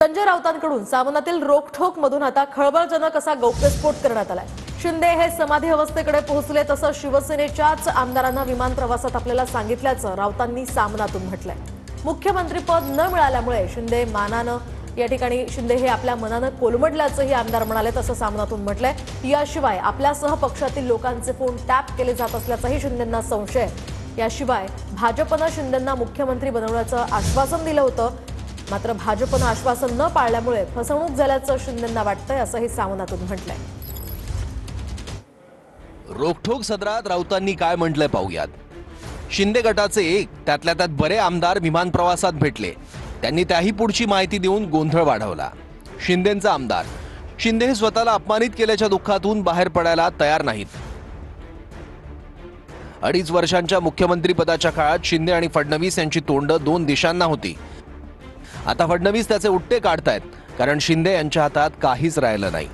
संजय राऊतांकडून सामनातील रोखठोक मधून आता खळबळजनक असा गौप्यस्फोट करण्यात आलाय। शिंदे हे समाधी अवस्थेकडे पोहोचले तसं शिवसेनेच्याच आमदारांना विमान प्रवासात आपल्याला सांगितल्याचं राऊतांनी सामनातून म्हटलंय। मुख्यमंत्रीपद न मिळाल्यामुळे शिंदे हे आपल्या मनानं कोलमडल्याचंही आमदार म्हणाले तसं सामनातून म्हटलंय। याशिवाय आपल्यासह पक्षातील लोकांचे फोन टॅप केले जात असल्याचाही शिंदेंना संशय आहे। याशिवाय भाजपनं शिंदेंना मुख्यमंत्री बनवण्याचं आश्वासन दिलं होतं, मात्र भाजपनं आश्वासन न पाळल्यामुळे फसवणूक झाल्याचं शिंदेंना वाटतंय असंही सामनातून म्हटलंय। रोखठोक सदरात राऊतांनी काय म्हटलंय पाहूयात। शिंदे गटाचे त्यातल्या त्यात बरे आमदार विमान प्रवासात भेटले, त्यांनी त्याही पुढची माहिती देऊन गोंधळ वाढवला। शिंदेंचा आमदार शिंदे हे स्वतःला अपमानित केल्याच्या दुःखातून बाहेर पडायला तयार नाहीत। 2.5 वर्षांच्या मुख्यमंत्री पदाच्या काळात शिंदे आणि फडणवीस यांची तोंड 2 दिशांना होती। आता फडणवीस त्याचे उट्टे काढतायत, कारण शिंदे यांच्या हातात काहीच राहिलं नाही।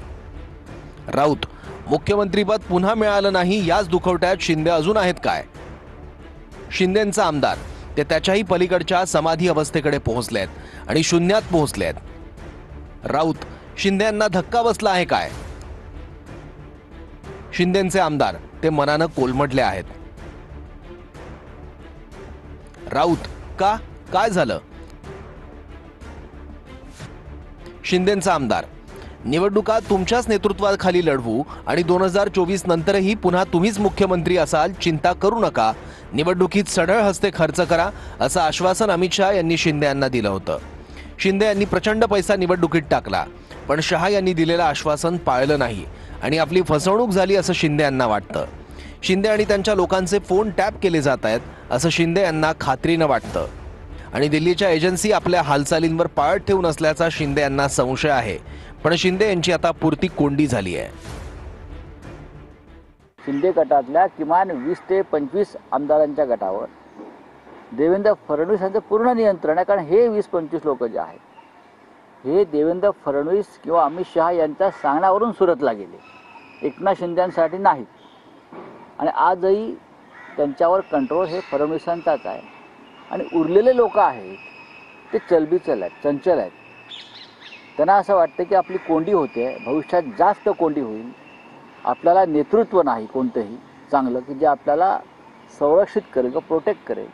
राऊत मुख्यमंत्रीपद पुन्हा मिळालं नाही याच दुखवट्यात शिंदे अजून आहेत काय? शिंदेंचा आमदार ते त्याच्याही पलीकडच्या समाधी अवस्थेकडे पोहोचलेत आणि शून्यात पोहोचलेत। राऊत शिंदे यांना धक्का बसला आहे काय? शिंदेंचे आमदार ते मनानं कोलमडले आहेत। राऊत का काय झालं? शिंदेंचा आमदार निवडणुका तुमच्याच नेतृत्वाखाली लढवू आणि 2024 नंतरही पुन्हा तुम्हीच मुख्यमंत्री असाल, चिंता करू नका, निवडणुकीत सढळ हस्ते खर्च करा असं आश्वासन अमित शहा यांनी शिंदे यांना दिलं होतं। शिंदे यांनी प्रचंड पैसा निवडणुकीत टाकला, पण शहा यांनी दिलेलं आश्वासन पाळलं नाही आणि आपली फसवणूक झाली असं शिंदे यांना वाटतं। शिंदे आणि त्यांच्या लोकांचे फोन टॅप केले जात आहेत असं शिंदे यांना खात्रीनं वाटतं आणि दिल्लीच्या एजन्सी आपल्या हालचालींवर पाळत ठेवून असल्याचा शिंदे यांना संशय आहे। पण शिंदे यांची आता पुरती कोंडी झाली आहे। शिंदे गटातल्या किमान 20 ते 25 आमदारांच्या गटावर देवेंद्र फडणवीस यांचं पूर्ण नियंत्रण आहे, कारण हे 20-25 लोक जे आहेत हे देवेंद्र फडणवीस किंवा अमित शहा यांच्या सांगण्यावरून सुरतला गेले, एकनाथ शिंदेसाठी नाही। आणि आजही त्यांच्यावर कंट्रोल हे फडणवीसांचाच आहे आणि उरलेले लोक आहेत ते चलबिचल आहेत, चंचल आहेत। त्यांना असं वाटतं की आपली कोंडी होते, भविष्यात जास्त कोंडी होईल, आपल्याला नेतृत्व नाही कोणतंही चांगलं की जे आपल्याला संरक्षित करेल किंवा प्रोटेक्ट करेल,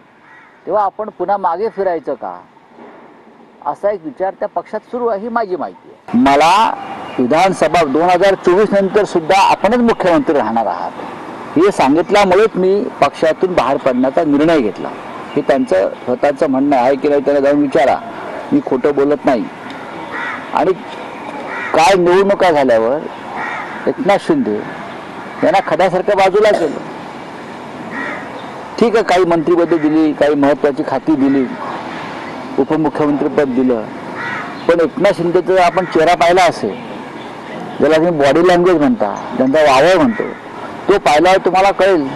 तेव्हा आपण पुन्हा मागे फिरायचं का, असा एक विचार त्या पक्षात सुरू आहे, ही माझी माहिती आहे। मला विधानसभा 2024 नंतर सुद्धा आपणच मुख्यमंत्री राहणार आहात हे सांगितल्यामुळेच मी पक्षातून बाहेर पडण्याचा निर्णय घेतला। हे त्यांचं स्वतःचं म्हणणं आहे की नाही त्यांना जाऊन विचारा, मी खोटं बोलत नाही। आणि काय निवडणुका झाल्यावर एकनाथ शिंदे यांना खड्यासारख्या बाजूला केलं। ठीक आहे, काही मंत्रिपदे दिली, काही महत्वाची खाती दिली, उपमुख्यमंत्रीपद दिलं, पण एकनाथ शिंदेचा आपण चेहरा पाहिला असेल, ज्याला तुम्ही बॉडी लँग्वेज म्हणता, त्यांचा वावर म्हणतो, तो पाहिल्यावर तुम्हाला कळेल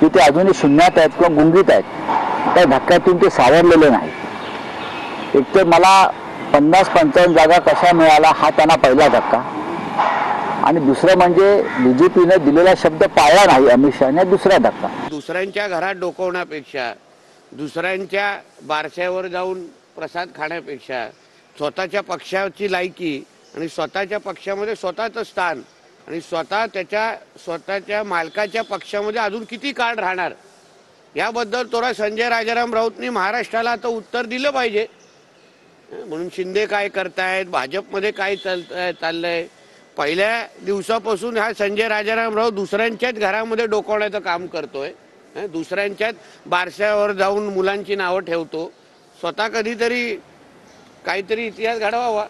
की ते अजूनही शून्यात आहेत किंवा गुंगीत आहेत, त्या धक्क्यातून ते सावरलेले नाहीत। एकतर मला 50-55 जागा कशा मिळाला हा त्यांना पहिला धक्का, आणि दुसरं म्हणजे बीजेपीने दिलेला शब्द पाळला नाही अमित शहाने, दुसरा धक्का। दुसऱ्यांच्या घरात डोकवण्यापेक्षा, दुसऱ्यांच्या बारशावर जाऊन प्रसाद खाण्यापेक्षा स्वतःच्या पक्षाची लायकी आणि स्वतःच्या पक्षामध्ये स्वतःचं स्थान आणि स्वतःच्या मालकाच्या पक्षामध्ये अजून किती काळ राहणार याबद्दल थोडा संजय राजाराम राऊतनी महाराष्ट्राला आता उत्तर दिलं पाहिजे। म्हणून शिंदे काय करतायत, भाजपमध्ये काय चाललंय, पहिल्या दिवसापासून हा संजय राजाराम राऊत दुसऱ्यांच्याच घरामध्ये डोकवण्याचं काम करतोय, दुसऱ्यांच्याच बारशावर जाऊन मुलांची नावं ठेवतो, स्वतः कधीतरी काहीतरी इतिहास घडवावा।